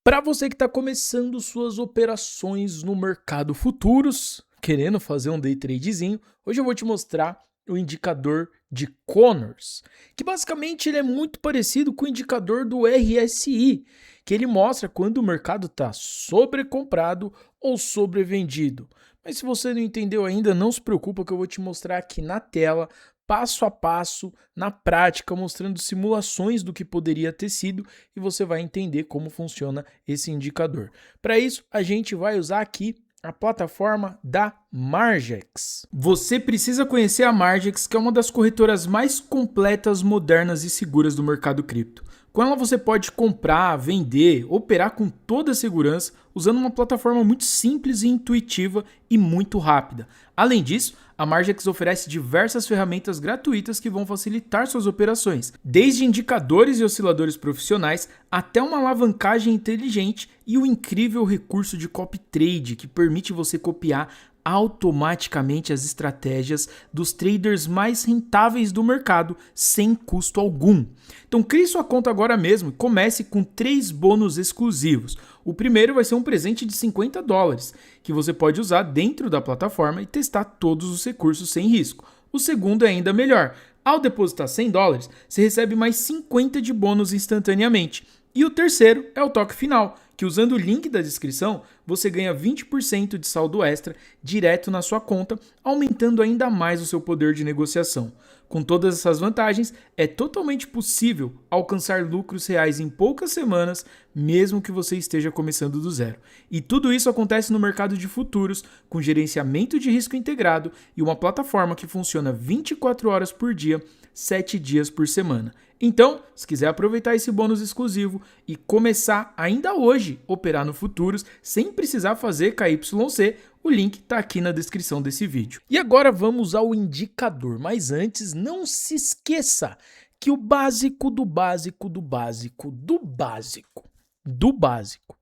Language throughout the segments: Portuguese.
Para você que está começando suas operações no mercado futuros, querendo fazer um day tradezinho, hoje eu vou te mostrar o indicador de Connors, que basicamente ele é muito parecido com o indicador do RSI, que ele mostra quando o mercado está sobrecomprado ou sobrevendido. Mas se você não entendeu ainda, não se preocupa que eu vou te mostrar aqui na tela, passo a passo, na prática, mostrando simulações do que poderia ter sido e você vai entender como funciona esse indicador. Para isso, a gente vai usar aqui a plataforma da Margex. Você precisa conhecer a Margex, que é uma das corretoras mais completas, modernas e seguras do mercado cripto. Com ela você pode comprar, vender, operar com toda a segurança, usando uma plataforma muito simples e intuitiva e muito rápida. Além disso, a Margex oferece diversas ferramentas gratuitas que vão facilitar suas operações, desde indicadores e osciladores profissionais até uma alavancagem inteligente e o incrível recurso de copy trade que permite você copiar automaticamente as estratégias dos traders mais rentáveis do mercado sem custo algum. Então crie sua conta agora mesmo e comece com 3 bônus exclusivos. O primeiro vai ser um presente de $50, que você pode usar dentro da plataforma e testar todos os recursos sem risco. O segundo é ainda melhor. Ao depositar $100, você recebe mais 50 de bônus instantaneamente. E o terceiro é o toque final, que usando o link da descrição, você ganha 20% de saldo extra direto na sua conta, aumentando ainda mais o seu poder de negociação. Com todas essas vantagens, é totalmente possível alcançar lucros reais em poucas semanas, mesmo que você esteja começando do zero. E tudo isso acontece no mercado de futuros, com gerenciamento de risco integrado e uma plataforma que funciona 24 horas por dia, 7 dias por semana. Então, se quiser aproveitar esse bônus exclusivo e começar ainda hoje a operar no futuros sem precisar fazer KYC, o link está aqui na descrição desse vídeo. E agora vamos ao indicador, mas antes não se esqueça que o básico do básico do básico do básico do básico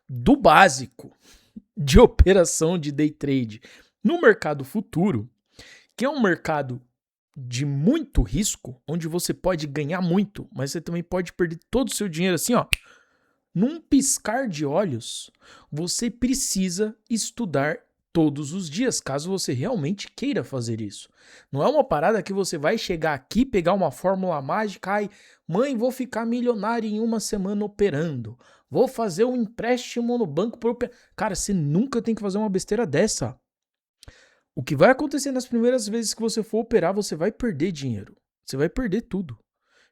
do básico de operação de day trade no mercado futuro, que é um mercado de muito risco, onde você pode ganhar muito, mas você também pode perder todo o seu dinheiro assim, ó. Num piscar de olhos, você precisa estudar todos os dias, caso você realmente queira fazer isso. Não é uma parada que você vai chegar aqui, pegar uma fórmula mágica, ai, mãe, vou ficar milionário em uma semana operando. Vou fazer um empréstimo no banco por operar. Cara, você nunca tem que fazer uma besteira dessa. O que vai acontecer nas primeiras vezes que você for operar, você vai perder dinheiro. Você vai perder tudo.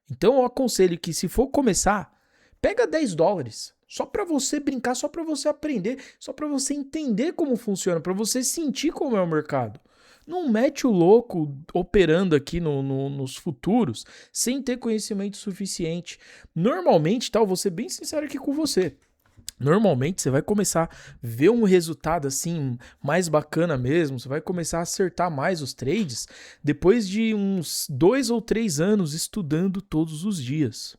Então eu aconselho que se for começar, pega $10. Só para você brincar, só para você aprender, só para você entender como funciona, para você sentir como é o mercado. Não mete o louco operando aqui nos futuros sem ter conhecimento suficiente. Normalmente, tá, eu vou ser bem sincero aqui com você. Normalmente você vai começar a ver um resultado assim mais bacana mesmo, você vai começar a acertar mais os trades depois de uns 2 ou 3 anos estudando todos os dias.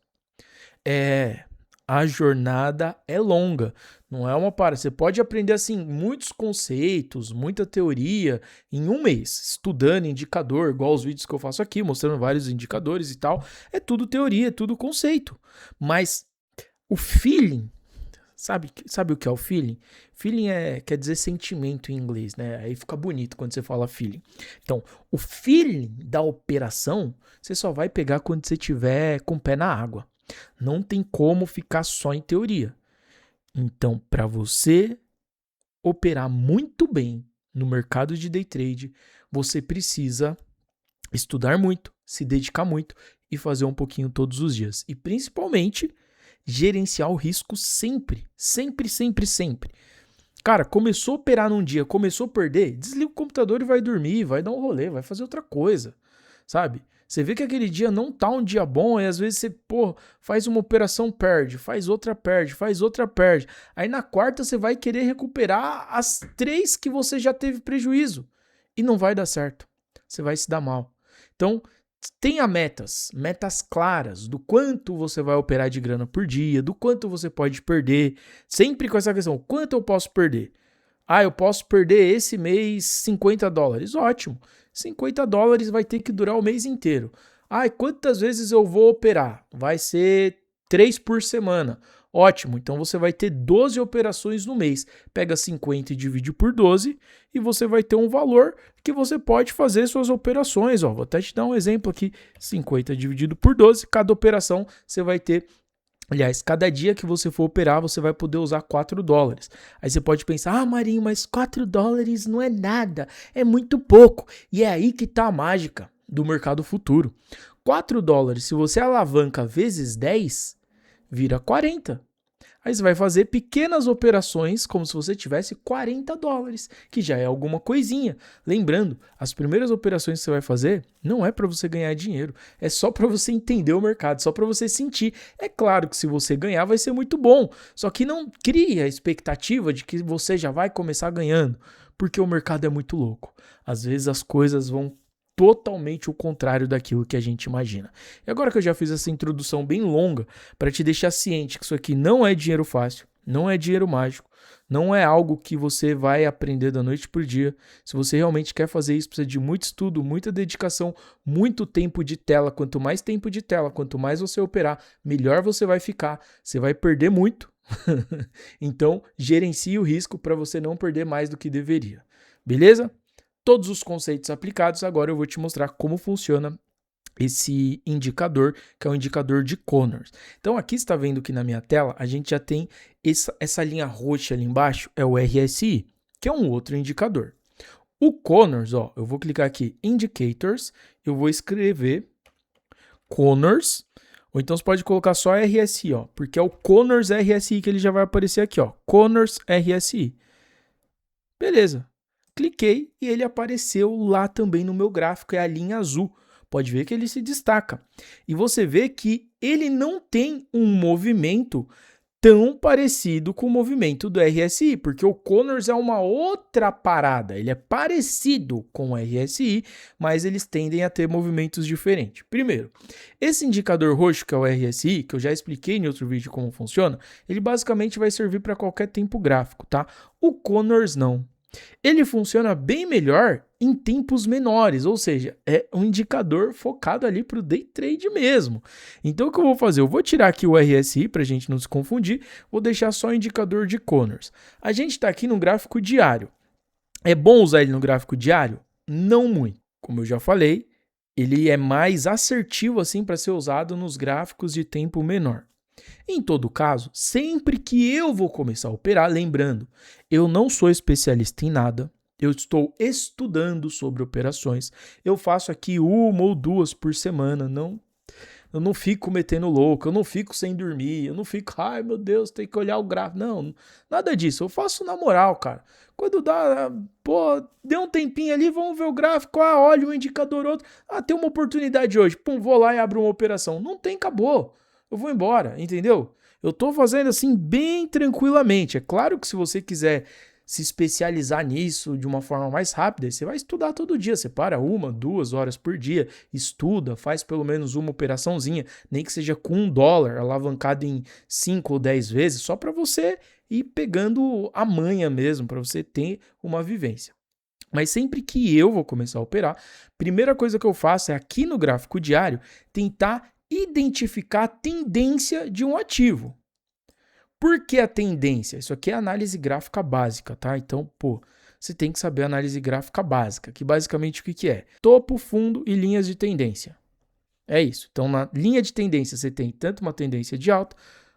A jornada é longa, não é uma parada. Você pode aprender assim muitos conceitos, muita teoria em um mês, estudando indicador, igual os vídeos que eu faço aqui, mostrando vários indicadores e tal. É tudo teoria, é tudo conceito. Mas o feeling, sabe o que é o feeling? Feeling quer dizer sentimento em inglês, né? Aí fica bonito quando você fala feeling. Então, o feeling da operação, você só vai pegar quando você tiver com o pé na água. Não tem como ficar só em teoria. Então, para você operar muito bem no mercado de day trade, você precisa estudar muito, se dedicar muito e fazer um pouquinho todos os dias. E principalmente gerenciar o risco sempre, sempre, sempre, sempre. Cara, começou a operar num dia, começou a perder, desliga o computador e vai dormir, vai dar um rolê, vai fazer outra coisa, sabe? Você vê que aquele dia não tá um dia bom e às vezes você, faz uma operação, perde, faz outra, perde, faz outra, perde. Aí na quarta você vai querer recuperar as 3 que você já teve prejuízo e não vai dar certo. Você vai se dar mal. Então, tenha metas claras do quanto você vai operar de grana por dia, do quanto você pode perder, sempre com essa questão, quanto eu posso perder? Eu posso perder esse mês $50, ótimo, $50 vai ter que durar o mês inteiro. Quantas vezes eu vou operar? Vai ser 3 por semana, Ótimo, então você vai ter 12 operações no mês. Pega 50 e divide por 12 e você vai ter um valor que você pode fazer suas operações. Ó, vou até te dar um exemplo aqui, 50 dividido por 12, cada operação você vai ter. Aliás, cada dia que você for operar, você vai poder usar $4. Aí você pode pensar, Marinho, mas $4 não é nada, é muito pouco. E é aí que está a mágica do mercado futuro. $4, se você alavanca vezes 10, vira 40. Aí você vai fazer pequenas operações como se você tivesse $40, que já é alguma coisinha. Lembrando, as primeiras operações que você vai fazer não é para você ganhar dinheiro, é só para você entender o mercado, só para você sentir. É claro que se você ganhar vai ser muito bom, só que não crie a expectativa de que você já vai começar ganhando, porque o mercado é muito louco. Às vezes as coisas vão totalmente o contrário daquilo que a gente imagina. E agora que eu já fiz essa introdução bem longa para te deixar ciente que isso aqui não é dinheiro fácil, não é dinheiro mágico, não é algo que você vai aprender da noite para o dia. Se você realmente quer fazer isso, precisa de muito estudo, muita dedicação, muito tempo de tela. Quanto mais tempo de tela, quanto mais você operar, melhor você vai ficar. Você vai perder muito. Então, gerencie o risco para você não perder mais do que deveria. Beleza? Todos os conceitos aplicados, agora eu vou te mostrar como funciona esse indicador, que é o indicador de Connors. Então aqui você está vendo que na minha tela a gente já tem essa linha roxa ali embaixo, é o RSI, que é um outro indicador. O Connors, ó, eu vou clicar aqui, Indicators, eu vou escrever Connors, ou então você pode colocar só RSI, ó, porque é o Connors RSI que ele já vai aparecer aqui, ó, Connors RSI. Beleza. Cliquei e ele apareceu lá também no meu gráfico, é a linha azul. Pode ver que ele se destaca. E você vê que ele não tem um movimento tão parecido com o movimento do RSI, porque o Connors é uma outra parada. Ele é parecido com o RSI, mas eles tendem a ter movimentos diferentes. Primeiro, esse indicador roxo, que é o RSI, que eu já expliquei em outro vídeo como funciona, ele basicamente vai servir para qualquer tempo gráfico, tá? O Connors não. Ele funciona bem melhor em tempos menores, ou seja, é um indicador focado ali para o day trade mesmo. Então o que eu vou fazer? Eu vou tirar aqui o RSI para a gente não se confundir, vou deixar só o indicador de Connors. A gente está aqui no gráfico diário. É bom usar ele no gráfico diário? Não muito. Como eu já falei, ele é mais assertivo assim para ser usado nos gráficos de tempo menor. Em todo caso, sempre que eu vou começar a operar, lembrando, eu não sou especialista em nada, eu estou estudando sobre operações, eu faço aqui 1 ou 2 por semana, eu não fico metendo louco, eu não fico sem dormir, eu não fico, ai meu Deus, tem que olhar o gráfico, não, nada disso, eu faço na moral, cara. Quando dá, deu um tempinho ali, vamos ver o gráfico, olha um indicador outro, tem uma oportunidade hoje, pum, vou lá e abro uma operação, não tem, acabou. Eu vou embora, entendeu? Eu tô fazendo assim bem tranquilamente. É claro que se você quiser se especializar nisso de uma forma mais rápida, você vai estudar todo dia. Você para 1, 2 horas por dia, estuda, faz pelo menos uma operaçãozinha, nem que seja com $1, alavancado em 5 ou 10 vezes, só para você ir pegando a manha mesmo, para você ter uma vivência. Mas sempre que eu vou começar a operar, primeira coisa que eu faço é aqui no gráfico diário tentar identificar a tendência de um ativo. Por que a tendência? Isso aqui é análise gráfica básica, tá? Então, você tem que saber análise gráfica básica, que basicamente o que é? Topo, fundo e linhas de tendência. É isso. Então, na linha de tendência, você tem tanto uma tendência de alta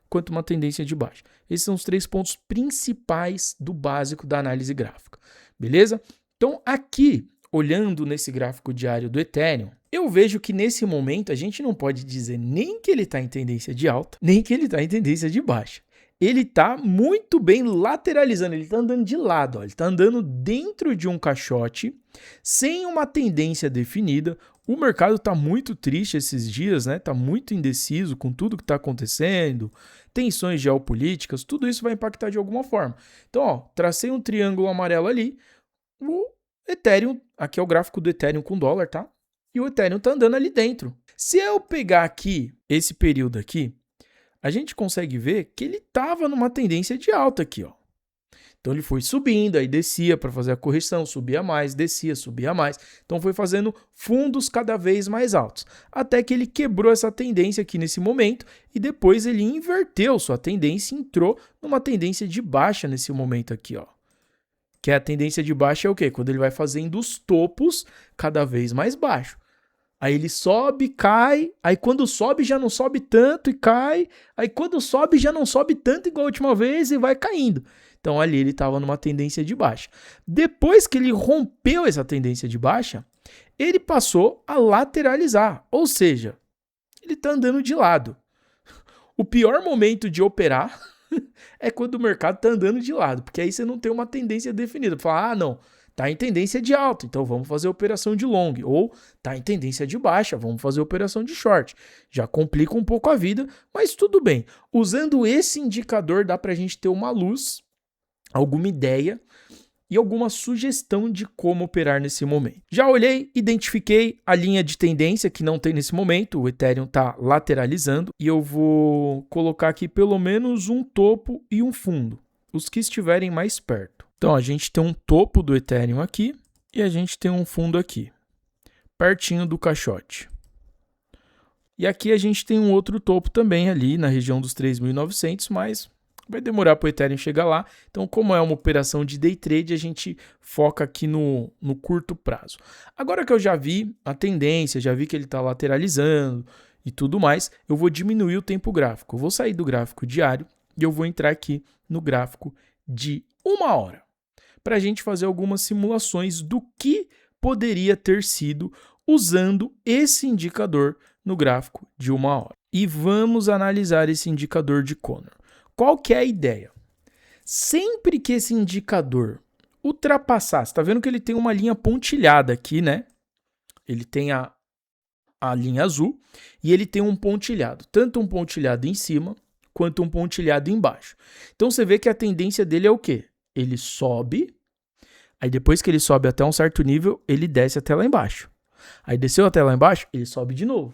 quanto uma tendência de baixa. Esses são os 3 pontos principais do básico da análise gráfica. Beleza? Então, aqui, olhando nesse gráfico diário do Ethereum, eu vejo que nesse momento a gente não pode dizer nem que ele está em tendência de alta, nem que ele está em tendência de baixa. Ele está muito bem lateralizando, ele está andando de lado, ó, ele está andando dentro de um caixote, sem uma tendência definida. O mercado está muito triste esses dias, né? Está muito indeciso com tudo que está acontecendo, tensões geopolíticas, tudo isso vai impactar de alguma forma. Então, ó, tracei um triângulo amarelo ali, o Ethereum, aqui é o gráfico do Ethereum com dólar, tá? E o Ethereum está andando ali dentro. Se eu pegar aqui, esse período aqui, a gente consegue ver que ele estava numa tendência de alta aqui, ó. Então ele foi subindo, aí descia para fazer a correção, subia mais, descia, subia mais. Então foi fazendo fundos cada vez mais altos, até que ele quebrou essa tendência aqui nesse momento e depois ele inverteu sua tendência e entrou numa tendência de baixa nesse momento aqui, ó. Que a tendência de baixa é o quê? Quando ele vai fazendo os topos cada vez mais baixo. Aí ele sobe, cai, aí quando sobe já não sobe tanto e cai, aí quando sobe já não sobe tanto igual a última vez e vai caindo. Então ali ele estava numa tendência de baixa. Depois que ele rompeu essa tendência de baixa, ele passou a lateralizar, ou seja, ele está andando de lado. O pior momento de operar é quando o mercado está andando de lado, porque aí você não tem uma tendência definida. Fala, não, está em tendência de alta, então vamos fazer operação de long. Ou está em tendência de baixa, vamos fazer operação de short. Já complica um pouco a vida, mas tudo bem. Usando esse indicador dá para a gente ter uma luz, alguma ideia e alguma sugestão de como operar nesse momento. Já olhei, identifiquei a linha de tendência que não tem nesse momento, o Ethereum está lateralizando e eu vou colocar aqui pelo menos um topo e um fundo, os que estiverem mais perto. Então a gente tem um topo do Ethereum aqui e a gente tem um fundo aqui, pertinho do caixote. E aqui a gente tem um outro topo também ali na região dos 3.900, mas vai demorar para o Ethereum chegar lá. Então, como é uma operação de day trade, a gente foca aqui no curto prazo. Agora que eu já vi a tendência, já vi que ele está lateralizando e tudo mais, eu vou diminuir o tempo gráfico. Eu vou sair do gráfico diário e eu vou entrar aqui no gráfico de 1 hora, para a gente fazer algumas simulações do que poderia ter sido usando esse indicador no gráfico de 1 hora. E vamos analisar esse indicador de Conor. Qual que é a ideia? Sempre que esse indicador ultrapassar, você está vendo que ele tem uma linha pontilhada aqui, né? Ele tem a linha azul e ele tem um pontilhado, tanto um pontilhado em cima quanto um pontilhado embaixo. Então você vê que a tendência dele é o quê? Ele sobe, aí depois que ele sobe até um certo nível, ele desce até lá embaixo. Aí desceu até lá embaixo, ele sobe de novo.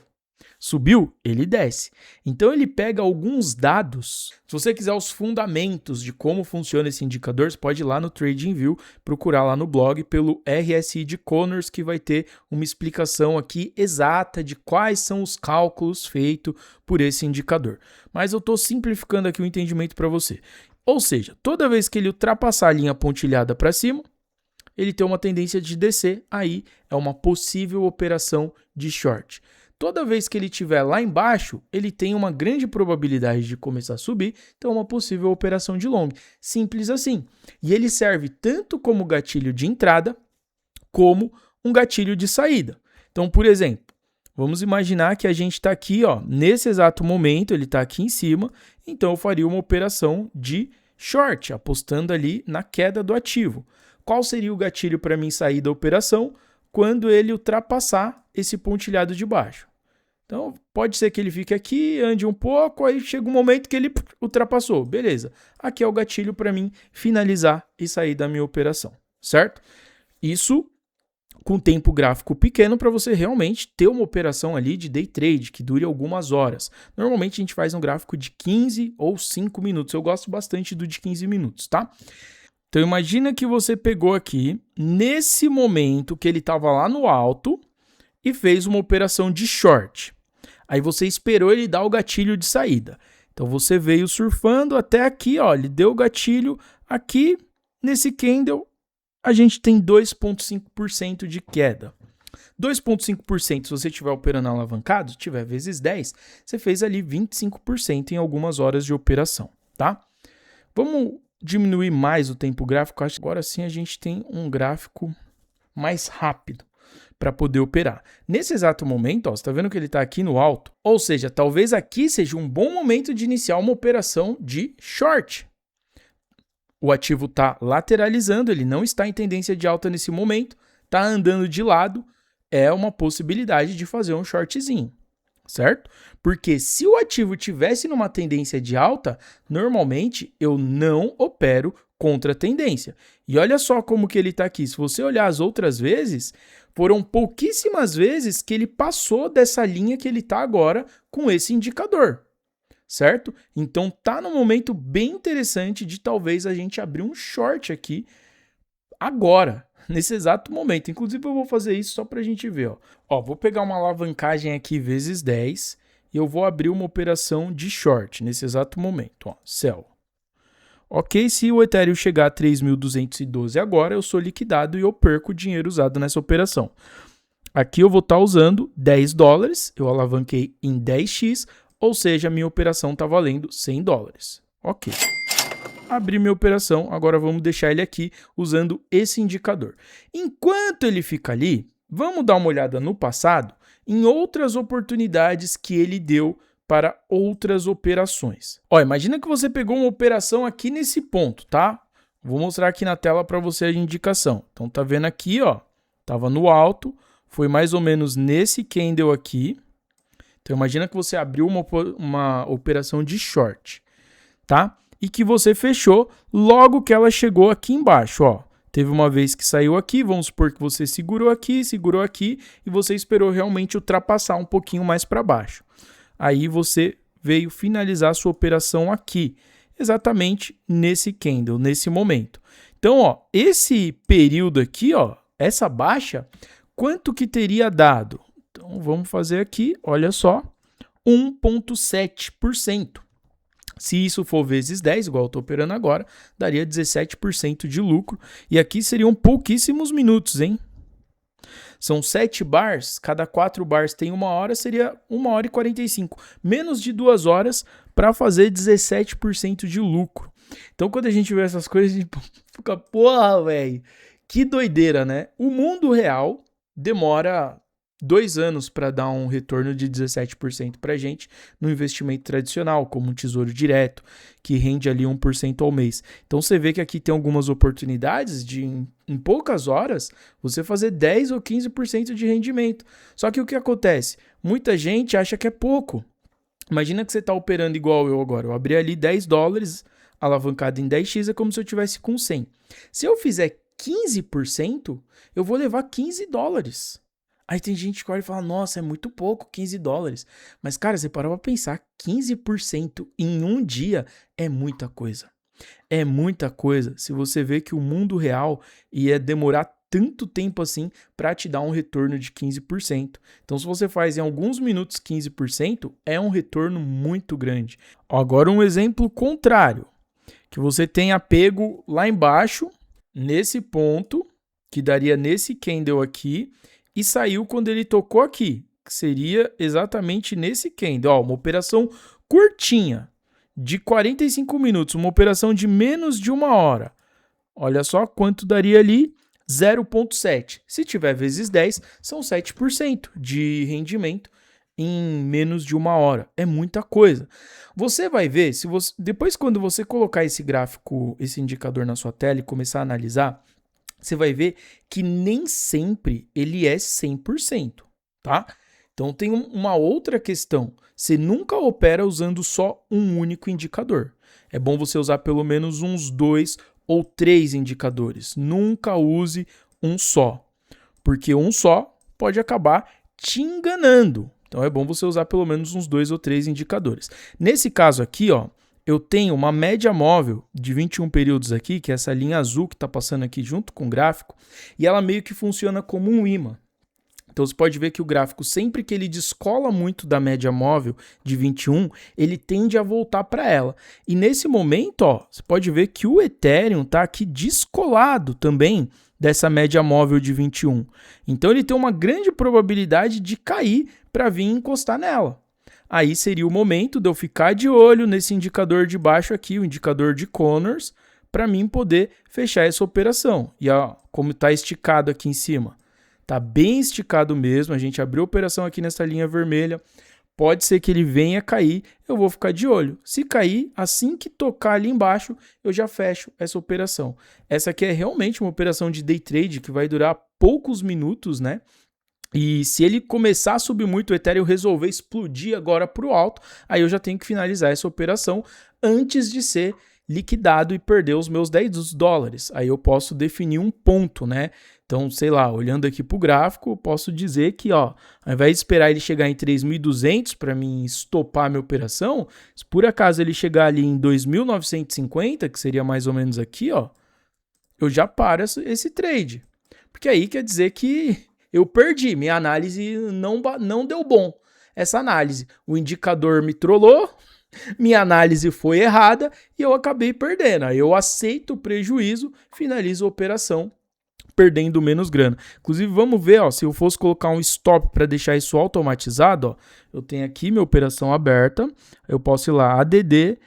Subiu, ele desce. Então ele pega alguns dados. Se você quiser os fundamentos de como funciona esse indicador, você pode ir lá no TradingView, procurar lá no blog pelo RSI de Conors, que vai ter uma explicação aqui exata de quais são os cálculos feitos por esse indicador. Mas eu estou simplificando aqui o entendimento para você. Ou seja, toda vez que ele ultrapassar a linha pontilhada para cima, ele tem uma tendência de descer, aí é uma possível operação de short. Toda vez que ele estiver lá embaixo, ele tem uma grande probabilidade de começar a subir, então é uma possível operação de long. Simples assim. E ele serve tanto como gatilho de entrada, como um gatilho de saída. Então, por exemplo, vamos imaginar que a gente está aqui, ó, nesse exato momento, ele está aqui em cima, então eu faria uma operação de short, apostando ali na queda do ativo. Qual seria o gatilho para mim sair da operação? Quando ele ultrapassar esse pontilhado de baixo. Então, pode ser que ele fique aqui, ande um pouco, aí chega um momento que ele ultrapassou. Beleza. Aqui é o gatilho para mim finalizar e sair da minha operação, certo? Isso com tempo gráfico pequeno para você realmente ter uma operação ali de day trade que dure algumas horas. Normalmente a gente faz um gráfico de 15 ou 5 minutos. Eu gosto bastante do de 15 minutos, tá? Então imagina que você pegou aqui, nesse momento que ele estava lá no alto e fez uma operação de short. Aí você esperou ele dar o gatilho de saída. Então você veio surfando até aqui, ó, ele deu o gatilho aqui, nesse candle a gente tem 2,5% de queda. 2,5% se você estiver operando alavancado, se tiver vezes 10, você fez ali 25% em algumas horas de operação, tá? Vamos diminuir mais o tempo gráfico, acho que agora sim a gente tem um gráfico mais rápido para poder operar. Nesse exato momento, ó, você está vendo que ele está aqui no alto, ou seja, talvez aqui seja um bom momento de iniciar uma operação de short. O ativo está lateralizando, ele não está em tendência de alta nesse momento, está andando de lado, é uma possibilidade de fazer um shortzinho. Certo? Porque se o ativo tivesse numa tendência de alta, normalmente eu não opero contra a tendência. E olha só como que ele está aqui. Se você olhar as outras vezes, foram pouquíssimas vezes que ele passou dessa linha que ele está agora com esse indicador. certo? Então tá num momento bem interessante de talvez a gente abrir um short aqui agora, nesse exato momento. Inclusive eu vou fazer isso só pra gente ver, ó. Ó, vou pegar uma alavancagem aqui vezes 10 e eu vou abrir uma operação de short nesse exato momento, ó, sell. Ok, se o Ethereum chegar a 3.212 agora, eu sou liquidado e eu perco o dinheiro usado nessa operação. Aqui eu vou estar usando $10, eu alavanquei em 10x, ou seja, a minha operação está valendo $100. Ok. Abri minha operação, agora vamos deixar ele aqui usando esse indicador. Enquanto ele fica ali, vamos dar uma olhada no passado em outras oportunidades que ele deu para outras operações. Ó, imagina que você pegou uma operação aqui nesse ponto, tá? Vou mostrar aqui na tela para você a indicação. Então tá vendo aqui, ó, tava no alto, foi mais ou menos nesse candle aqui. Então imagina que você abriu uma operação de short, tá? E que você fechou logo que ela chegou aqui embaixo, ó. Teve uma vez que saiu aqui, vamos supor que você segurou aqui e você esperou realmente ultrapassar um pouquinho mais para baixo. Aí você veio finalizar a sua operação aqui, exatamente nesse candle, nesse momento. Então, ó, esse período aqui, ó, essa baixa, quanto que teria dado? Então, vamos fazer aqui, olha só, 1,7%. Se isso for vezes 10, igual eu estou operando agora, daria 17% de lucro. E aqui seriam pouquíssimos minutos, hein? São 7 bars, cada 4 bars tem 1 hora, seria 1 hora e 45. Menos de 2 horas para fazer 17% de lucro. Então, quando a gente vê essas coisas, a gente fica, porra, velho, que doideira, né? O mundo real demora 2 anos para dar um retorno de 17% para a gente no investimento tradicional, como um tesouro direto, que rende ali 1% ao mês. Então você vê que aqui tem algumas oportunidades de, em poucas horas, você fazer 10 ou 15% de rendimento. Só que o que acontece? Muita gente acha que é pouco. Imagina que você está operando igual eu agora. Eu abri ali $10, alavancado em 10x, é como se eu tivesse com 100. Se eu fizer 15%, eu vou levar $15. Aí tem gente que olha e fala, nossa, é muito pouco, $15. Mas, cara, você parou pra pensar, 15% em um dia é muita coisa. É muita coisa se você vê que o mundo real ia demorar tanto tempo assim para te dar um retorno de 15%. Então, se você faz em alguns minutos 15%, é um retorno muito grande. Agora, um exemplo contrário, que você tenha pego lá embaixo, nesse ponto, que daria nesse candle aqui, e saiu quando ele tocou aqui, que seria exatamente nesse candle. Ó, uma operação curtinha, de 45 minutos, uma operação de menos de 1 hora. Olha só quanto daria ali, 0,7. Se tiver vezes 10, são 7% de rendimento em menos de 1 hora. É muita coisa. Você vai ver, se você, depois quando você colocar esse gráfico, esse indicador na sua tela e começar a analisar, você vai ver que nem sempre ele é 100%, tá? Então tem uma outra questão. Você nunca opera usando só um único indicador. É bom você usar pelo menos uns 2 ou 3 indicadores. Nunca use um só, porque um só pode acabar te enganando. Então é bom você usar pelo menos uns 2 ou 3 indicadores. Nesse caso aqui, ó, eu tenho uma média móvel de 21 períodos aqui, que é essa linha azul que está passando aqui junto com o gráfico, e ela meio que funciona como um imã. Então você pode ver que o gráfico, sempre que ele descola muito da média móvel de 21, ele tende a voltar para ela. E nesse momento, ó, você pode ver que o Ethereum está aqui descolado também dessa média móvel de 21. Então ele tem uma grande probabilidade de cair para vir encostar nela. Aí seria o momento de eu ficar de olho nesse indicador de baixo aqui, o indicador de Connors, para mim poder fechar essa operação. E ó, como está esticado aqui em cima, está bem esticado mesmo, a gente abriu a operação aqui nessa linha vermelha, pode ser que ele venha cair, eu vou ficar de olho. Se cair, assim que tocar ali embaixo, eu já fecho essa operação. Essa aqui é realmente uma operação de day trade que vai durar poucos minutos, né? E se ele começar a subir muito, o Ethereum resolver explodir agora para o alto, aí eu já tenho que finalizar essa operação antes de ser liquidado e perder os meus $10. Aí eu posso definir um ponto, né? Então, sei lá, olhando aqui para o gráfico, eu posso dizer que, ó, ao invés de esperar ele chegar em 3.200 para mim estopar a minha operação, se por acaso ele chegar ali em 2.950, que seria mais ou menos aqui, ó, eu já paro esse trade. Porque aí quer dizer que eu perdi, minha análise não deu bom. Essa análise, o indicador me trollou, minha análise foi errada e eu acabei perdendo. Aí eu aceito o prejuízo, finalizo a operação perdendo menos grana. Inclusive, vamos ver, ó, se eu fosse colocar um stop para deixar isso automatizado, ó, eu tenho aqui minha operação aberta, eu posso ir lá, ADD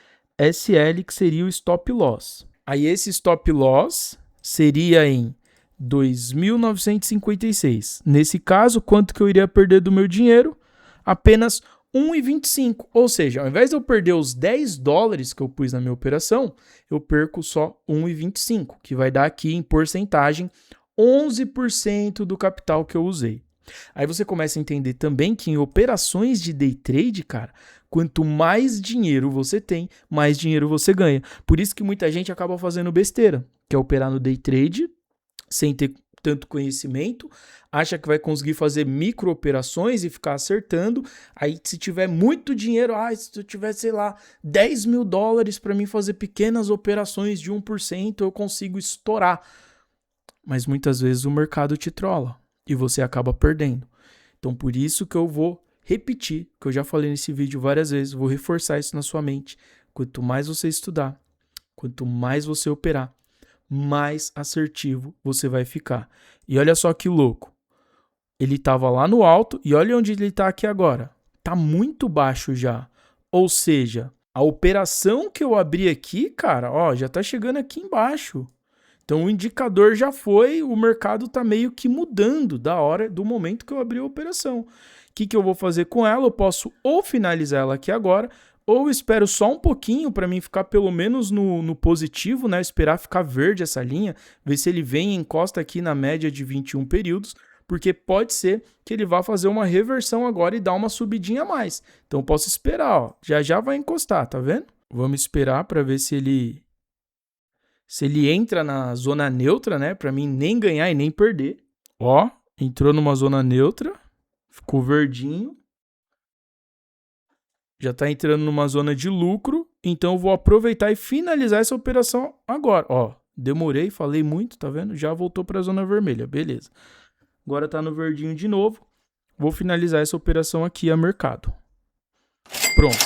SL, que seria o stop loss. Aí esse stop loss seria em 2.956. Nesse caso, quanto que eu iria perder do meu dinheiro? Apenas 1,25. Ou seja, ao invés de eu perder os $10 que eu pus na minha operação, eu perco só 1,25, que vai dar aqui em porcentagem 11% do capital que eu usei. Aí você começa a entender também que em operações de day trade, cara, quanto mais dinheiro você tem, mais dinheiro você ganha. Por isso que muita gente acaba fazendo besteira, que é operar no day trade sem ter tanto conhecimento, acha que vai conseguir fazer micro operações e ficar acertando. Aí se tiver muito dinheiro, se eu tiver, sei lá, $10.000 para mim fazer pequenas operações de 1%, eu consigo estourar. Mas muitas vezes o mercado te trola e você acaba perdendo. Então por isso que eu vou repetir, que eu já falei nesse vídeo várias vezes, vou reforçar isso na sua mente. Quanto mais você estudar, quanto mais você operar, mais assertivo você vai ficar. E olha só que louco. Ele estava lá no alto e olha onde ele está aqui agora. Está muito baixo já. Ou seja, a operação que eu abri aqui, cara, ó, já está chegando aqui embaixo. Então o indicador já foi, o mercado está meio que mudando do momento que eu abri a operação. O que eu vou fazer com ela? Eu posso ou finalizar ela aqui agora, ou espero só um pouquinho para mim ficar pelo menos no positivo, né? Esperar ficar verde essa linha, ver se ele vem e encosta aqui na média de 21 períodos, porque pode ser que ele vá fazer uma reversão agora e dar uma subidinha a mais. Então eu posso esperar, ó, já vai encostar, tá vendo? Vamos esperar para ver se ele entra na zona neutra, né? Para mim nem ganhar e nem perder. Ó, entrou numa zona neutra, ficou verdinho. Já está entrando numa zona de lucro, então eu vou aproveitar e finalizar essa operação agora. Ó, demorei, falei muito, tá vendo? Já voltou para a zona vermelha, beleza. Agora está no verdinho de novo. Vou finalizar essa operação aqui a mercado. Pronto,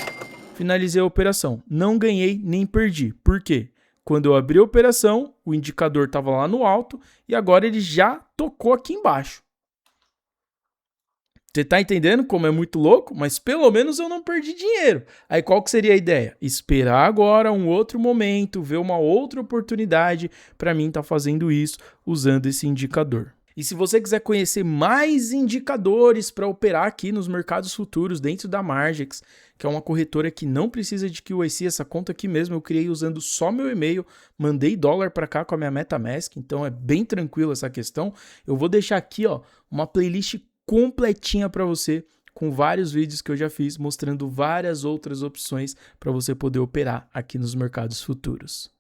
finalizei a operação. Não ganhei nem perdi. Por quê? Quando eu abri a operação, o indicador estava lá no alto e agora ele já tocou aqui embaixo. Você tá entendendo como é muito louco? Mas pelo menos eu não perdi dinheiro. Aí qual que seria a ideia? Esperar agora um outro momento, ver uma outra oportunidade para mim estar fazendo isso usando esse indicador. E se você quiser conhecer mais indicadores para operar aqui nos mercados futuros dentro da Margex, que é uma corretora que não precisa de KYC, essa conta aqui mesmo eu criei usando só meu e-mail, mandei dólar para cá com a minha MetaMask, então é bem tranquilo essa questão. Eu vou deixar aqui, ó, uma playlist completinha para você, com vários vídeos que eu já fiz, mostrando várias outras opções para você poder operar aqui nos mercados futuros.